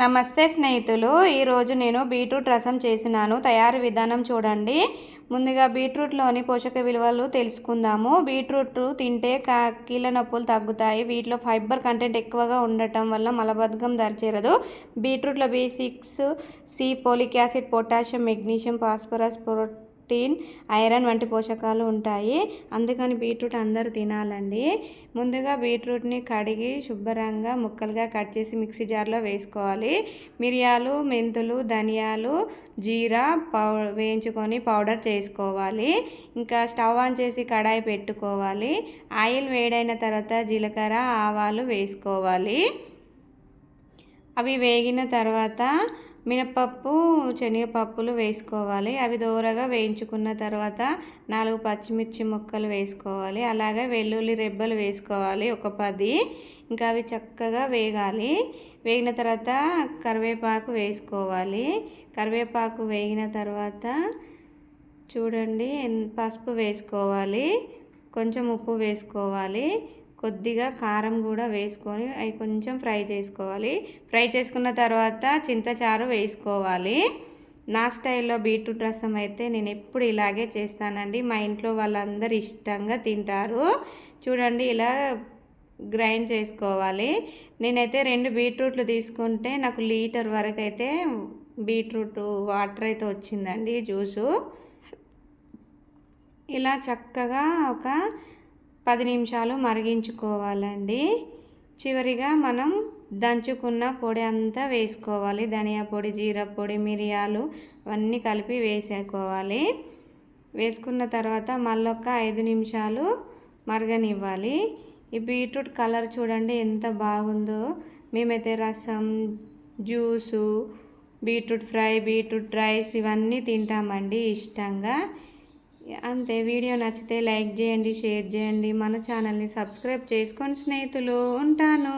నమస్తే స్నేహితులు, ఈరోజు నేను బీట్రూట్ రసం చేసినాను. తయారీ విధానం చూడండి. ముందుగా బీట్రూట్లోని పోషక విలువలు తెలుసుకుందాము. బీట్రూట్ తింటే కీళ్ళ నొప్పులు తగ్గుతాయి. వీటిలో ఫైబర్ కంటెంట్ ఎక్కువగా ఉండటం వల్ల మలబద్ధకం దరిచేరదు. బీట్రూట్లో B6, C, folic acid, potassium, magnesium, phosphorus, protein, iron వంటి పోషకాలు ఉంటాయి. అందుకని బీట్రూట్ అందరూ తినాలండి. ముందుగా బీట్రూట్ని కడిగి శుభ్రంగా ముక్కలుగా కట్ చేసి మిక్సీ జార్లో వేసుకోవాలి. మిరియాలు, మెంతులు, ధనియాలు, జీరా వేయించుకొని పౌడర్ చేసుకోవాలి. ఇంకా స్టవ్ ఆన్ చేసి కడాయి పెట్టుకోవాలి. ఆయిల్ వేడైన తర్వాత జీలకర్ర, ఆవాలు వేసుకోవాలి. అవి వేగిన తర్వాత మినపప్పు, శనగపప్పులు వేసుకోవాలి. అవి దోరగా వేయించుకున్న తర్వాత 4 పచ్చిమిర్చి ముక్కలు వేసుకోవాలి. అలాగే వెల్లుల్లి రెబ్బలు వేసుకోవాలి, ఒక 10. ఇంకా అవి చక్కగా వేగాలి. వేగిన తర్వాత కరివేపాకు వేసుకోవాలి. కరివేపాకు వేగిన తర్వాత చూడండి పసుపు వేసుకోవాలి, కొంచెం ఉప్పు వేసుకోవాలి, కొద్దిగా కారం కూడా వేసుకొని అవి కొంచెం ఫ్రై చేసుకోవాలి. ఫ్రై చేసుకున్న తర్వాత చింతచారు వేసుకోవాలి. నా స్టైల్లో బీట్రూట్ రసం అయితే నేను ఎప్పుడు ఇలాగే చేస్తానండి. మా ఇంట్లో వాళ్ళందరూ ఇష్టంగా తింటారు. చూడండి ఇలా గ్రైండ్ చేసుకోవాలి. నేనైతే 2 బీట్రూట్లు తీసుకుంటే నాకు లీటర్ వరకు అయితే బీట్రూట్ వాటర్ అయితే వచ్చిందండి, జ్యూసు. ఇలా చక్కగా ఒక 10 నిమిషాలు మరిగించుకోవాలండి. చివరిగా మనం దంచుకున్న పొడి అంతా వేసుకోవాలి. ధనియా పొడి, జీరా పొడి, మిరియాలు అవన్నీ కలిపి వేసుకోవాలి. వేసుకున్న తర్వాత మళ్ళొక 5 నిమిషాలు మరగనివ్వాలి. ఈ బీట్రూట్ కలర్ చూడండి ఎంత బాగుందో. మేమైతే రసం, juice, beetroot fry, beetroot rice ఇవన్నీ తింటామండి ఇష్టంగా. అంతే. వీడియో నచ్చితే లైక్ చేయండి, షేర్ చేయండి, మన ఛానల్ని సబ్స్క్రైబ్ చేసుకోండి స్నేహితులు. ఉంటాను.